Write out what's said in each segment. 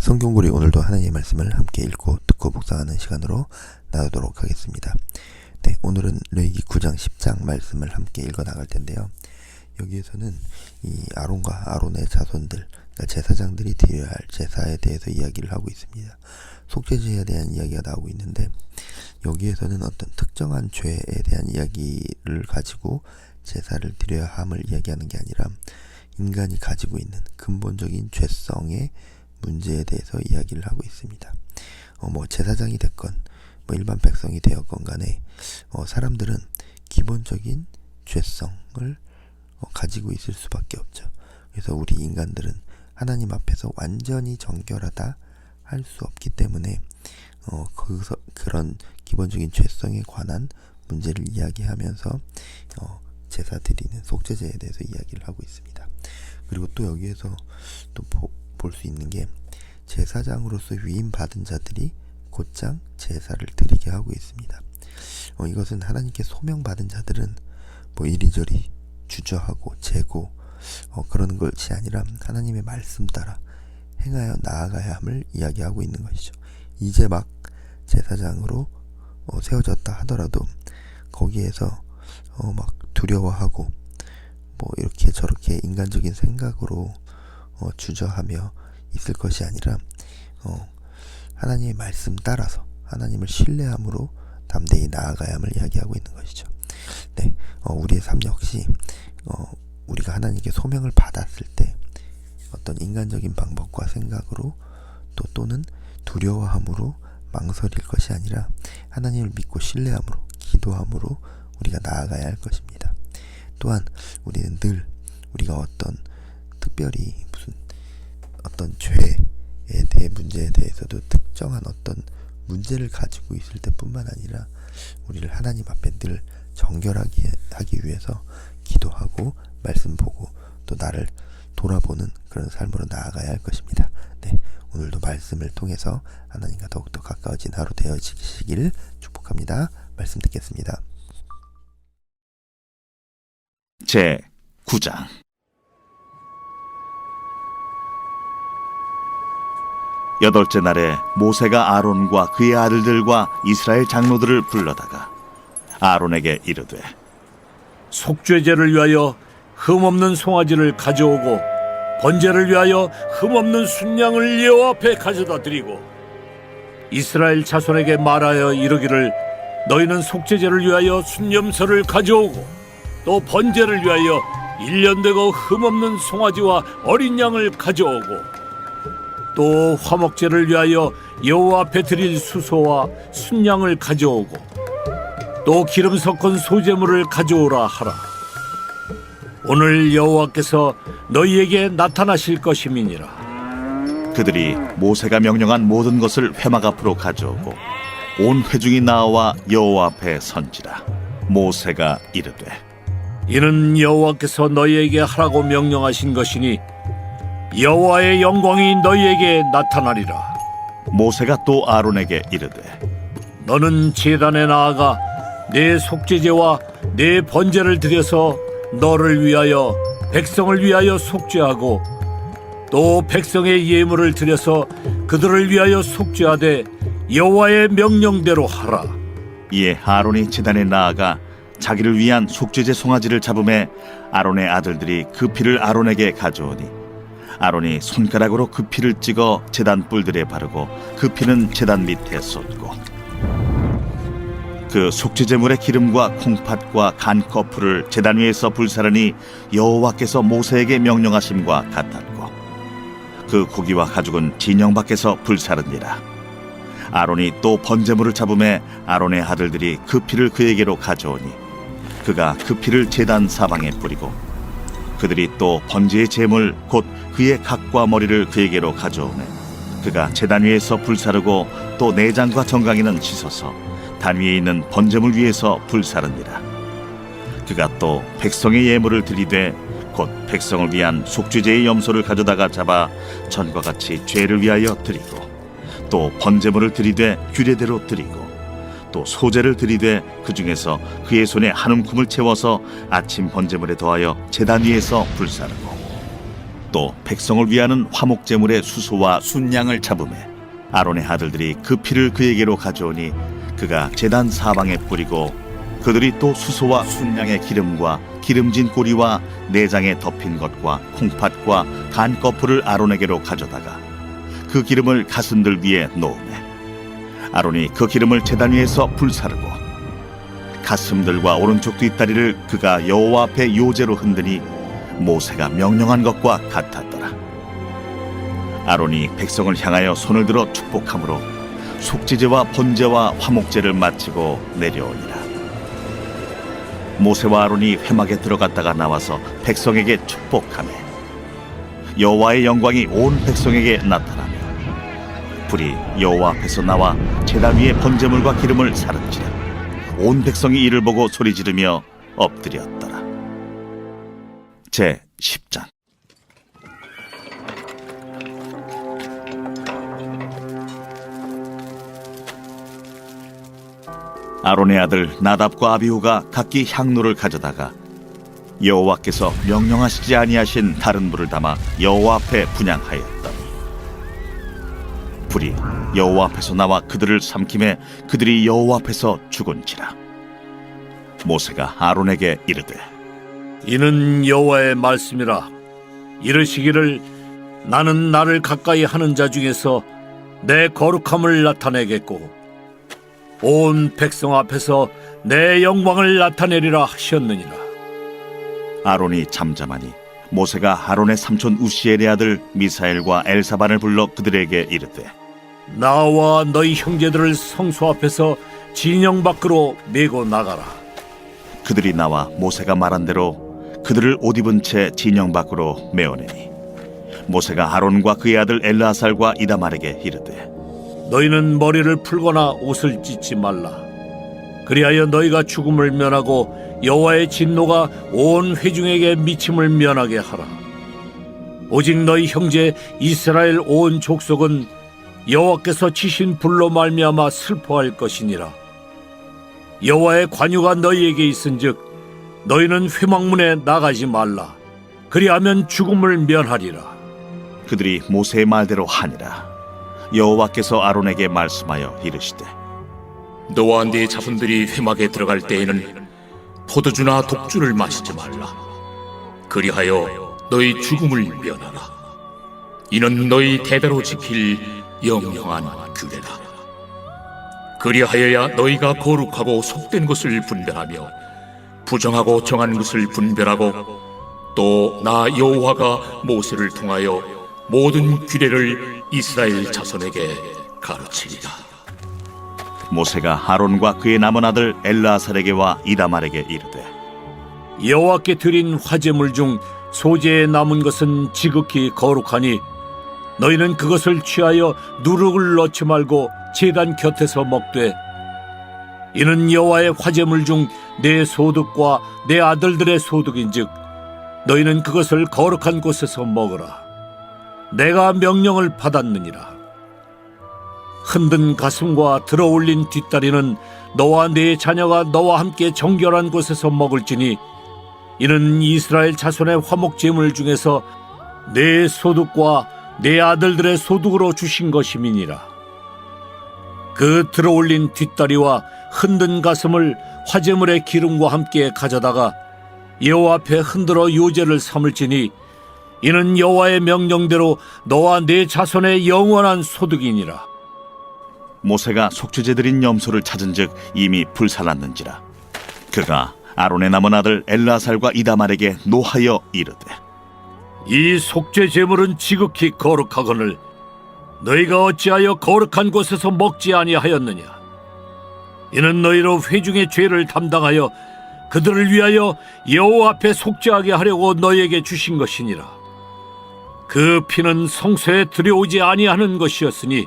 성경고리 오늘도 하나님의 말씀을 함께 읽고 듣고 묵상하는 시간으로 나누도록 하겠습니다. 네, 오늘은 레위기 9장 10장 말씀을 함께 읽어 나갈 텐데요. 여기에서는 이 아론과 아론의 자손들, 그러니까 제사장들이 드려야 할 제사에 대해서 이야기를 하고 있습니다. 속죄제에 대한 이야기가 나오고 있는데, 여기에서는 어떤 특정한 죄에 대한 이야기를 가지고 제사를 드려야 함을 이야기하는 게 아니라 인간이 가지고 있는 근본적인 죄성의 문제에 대해서 이야기를 하고 있습니다. 제사장이 됐건 일반 백성이 되었건 간에 사람들은 기본적인 죄성을 가지고 있을 수밖에 없죠. 그래서 우리 인간들은 하나님 앞에서 완전히 정결하다 할 수 없기 때문에 그런 기본적인 죄성에 관한 문제를 이야기하면서 제사 드리는 속죄제에 대해서 이야기를 하고 있습니다. 그리고 또 여기에서 또 볼 수 있는 게, 제사장으로서 위임받은 자들이 곧장 제사를 드리게 하고 있습니다. 이것은 하나님께 소명받은 자들은 이리저리 주저하고 재고 그런 것이 아니라 하나님의 말씀 따라 행하여 나아가야 함을 이야기하고 있는 것이죠. 이제 막 제사장으로 세워졌다 하더라도 거기에서 막 두려워하고 이렇게 저렇게 인간적인 생각으로 주저하며 있을 것이 아니라 하나님의 말씀 따라서 하나님을 신뢰함으로 담대히 나아가야 함을 이야기하고 있는 것이죠. 네, 우리의 삶 역시 우리가 하나님께 소명을 받았을 때 어떤 인간적인 방법과 생각으로 또는 두려워함으로 망설일 것이 아니라 하나님을 믿고 신뢰함으로, 기도함으로 우리가 나아가야 할 것입니다. 또한 우리는 늘 우리가 특별히 어떤 죄에 대해 문제에 대해서도 특정한 어떤 문제를 가지고 있을 때뿐만 아니라 우리를 하나님 앞에 늘 정결하게 하기 위해서 기도하고 말씀 보고 또 나를 돌아보는 그런 삶으로 나아가야 할 것입니다. 네, 오늘도 말씀을 통해서 하나님과 더욱더 가까워진 하루 되어지시기를 축복합니다. 말씀 듣겠습니다. 제 9장. 여덟째 날에 모세가 아론과 그의 아들들과 이스라엘 장로들을 불러다가 아론에게 이르되, 속죄제를 위하여 흠없는 송아지를 가져오고 번제를 위하여 흠없는 순양을 여호와 앞에 가져다 드리고 이스라엘 자손에게 말하여 이르기를, 너희는 속죄제를 위하여 순염소를 가져오고 또 번제를 위하여 1년 되고 흠없는 송아지와 어린 양을 가져오고 또 화목제를 위하여 여호와 앞에 드릴 수소와 순양을 가져오고 또 기름 섞은 소제물을 가져오라 하라. 오늘 여호와께서 너희에게 나타나실 것임이니라. 그들이 모세가 명령한 모든 것을 회막 앞으로 가져오고 온 회중이 나와 여호와 앞에 선지라. 모세가 이르되, 이는 여호와께서 너희에게 하라고 명령하신 것이니 여호와의 영광이 너희에게 나타나리라. 모세가 또 아론에게 이르되, 너는 제단에 나아가 내 속죄제와 내 번제를 드려서 너를 위하여 백성을 위하여 속죄하고 또 백성의 예물을 드려서 그들을 위하여 속죄하되 여호와의 명령대로 하라. 이에 아론이 제단에 나아가 자기를 위한 속죄제 송아지를 잡음에 아론의 아들들이 그 피를 아론에게 가져오니 아론이 손가락으로 그 피를 찍어 제단 뿔들에 바르고 그 피는 제단 밑에 쏟고 그 속죄제물의 기름과 콩팥과 간 거풀을 제단 위에서 불사르니 여호와께서 모세에게 명령하심과 같았고 그 고기와 가죽은 진영 밖에서 불사르니라. 아론이 또 번제물을 잡음에 아론의 아들들이 그 피를 그에게로 가져오니 그가 그 피를 제단 사방에 뿌리고 그들이 또 번제의 제물 곧 그의 각과 머리를 그에게로 가져오매 그가 제단 위에서 불사르고 또 내장과 정강이는 씻어서 단 위에 있는 번제물 위에서 불사르니라. 그가 또 백성의 예물을 드리되 곧 백성을 위한 속죄제의 염소를 가져다가 잡아 전과 같이 죄를 위하여 드리고 또 번제물을 드리되 규례대로 드리고 또 소제를 드리되 그 중에서 그의 손에 한 움큼을 채워서 아침 번제물에 더하여 제단 위에서 불사르고 또 백성을 위하는 화목제물의 수소와 순양을 잡으매 아론의 아들들이 그 피를 그에게로 가져오니 그가 제단 사방에 뿌리고 그들이 또 수소와 순양의 기름과 기름진 꼬리와 내장에 덮인 것과 콩팥과 간꺼풀을 아론에게로 가져다가 그 기름을 가슴들 위에 놓으매 아론이 그 기름을 제단 위에서 불사르고 가슴들과 오른쪽 뒷다리를 그가 여호와 앞에 요제로 흔드니 모세가 명령한 것과 같았더라. 아론이 백성을 향하여 손을 들어 축복함으로 속죄제와 번제와 화목제를 마치고 내려오니라. 모세와 아론이 회막에 들어갔다가 나와서 백성에게 축복하매 여호와의 영광이 온 백성에게 나타나며 불이 여호와 앞에서 나와 제단 위에 번제물과 기름을 사른지라. 온 백성이 이를 보고 소리 지르며 엎드렸더라. 제 10장. 아론의 아들 나답과 아비후가 각기 향로를 가져다가 여호와께서 명령하시지 아니하신 다른 불을 담아 여호와 앞에 분향하였더니 불이 여호와 앞에서 나와 그들을 삼킴에 그들이 여호와 앞에서 죽은지라. 모세가 아론에게 이르되 이는 여호와의 말씀이라. 이르시기를 나는 나를 가까이 하는 자 중에서 내 거룩함을 나타내겠고 온 백성 앞에서 내 영광을 나타내리라 하셨느니라. 아론이 잠잠하니 모세가 아론의 삼촌 우시엘의 아들 미사엘과 엘사반을 불러 그들에게 이르되 나와 너희 형제들을 성소 앞에서 진영 밖으로 메고 나가라. 그들이 나와 모세가 말한 대로 그들을 옷 입은 채 진영 밖으로 메어내니 모세가 아론과 그의 아들 엘르아살과 이다말에게 이르되 너희는 머리를 풀거나 옷을 찢지 말라. 그리하여 너희가 죽음을 면하고 여호와의 진노가 온 회중에게 미침을 면하게 하라. 오직 너희 형제 이스라엘 온 족속은 여호와께서 치신 불로 말미암아 슬퍼할 것이니라. 여호와의 관유가 너희에게 있은즉 너희는 회막문에 나가지 말라. 그리하면 죽음을 면하리라. 그들이 모세의 말대로 하니라. 여호와께서 아론에게 말씀하여 이르시되 너와 네 자손들이 회막에 들어갈 때에는 포도주나 독주를 마시지 말라. 그리하여 너희 죽음을 면하라. 이는 너희 대대로 지킬 영영한 규례라. 그리하여야 너희가 거룩하고 속된 것을 분별하며 부정하고 정한 것을 분별하고 또 나 여호와가 모세를 통하여 모든 규례를 이스라엘 자손에게 가르치리라. 모세가 아론과 그의 남은 아들 엘르아살에게와 이다말에게 이르되 여호와께 드린 화제물 중 소재에 남은 것은 지극히 거룩하니 너희는 그것을 취하여 누룩을 넣지 말고 제단 곁에서 먹되 이는 여호와의 화제물 중 내 소득과 내 아들들의 소득인즉 너희는 그것을 거룩한 곳에서 먹으라. 내가 명령을 받았느니라. 흔든 가슴과 들어올린 뒷다리는 너와 네 자녀가 너와 함께 정결한 곳에서 먹을지니 이는 이스라엘 자손의 화목제물 중에서 내 소득과 내 아들들의 소득으로 주신 것임이니라. 그 들어올린 뒷다리와 흔든 가슴을 화제물의 기름과 함께 가져다가 여호와 앞에 흔들어 요제를 삼을지니 이는 여호와의 명령대로 너와 네 자손의 영원한 소득이니라. 모세가 속죄제 드린 염소를 찾은즉 이미 불살랐는지라. 그가 아론의 남은 아들 엘르아살과 이다말에게 노하여 이르되 이 속죄 제물은 지극히 거룩하거늘 너희가 어찌하여 거룩한 곳에서 먹지 아니하였느냐. 이는 너희로 회중의 죄를 담당하여 그들을 위하여 여호와 앞에 속죄하게 하려고 너희에게 주신 것이니라. 그 피는 성소에 들여오지 아니하는 것이었으니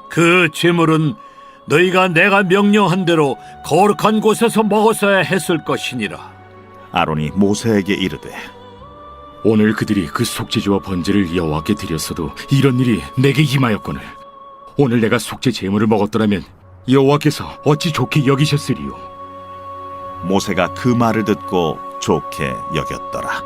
그 제물은 너희가 내가 명령한 대로 거룩한 곳에서 먹었어야 했을 것이니라. 아론이 모세에게 이르되 오늘 그들이 그 속죄제와 번제를 여호와께 드렸어도 이런 일이 내게 임하였거늘 오늘 내가 속죄 제물을 먹었더라면 여호와께서 어찌 좋게 여기셨으리요. 모세가 그 말을 듣고 좋게 여겼더라.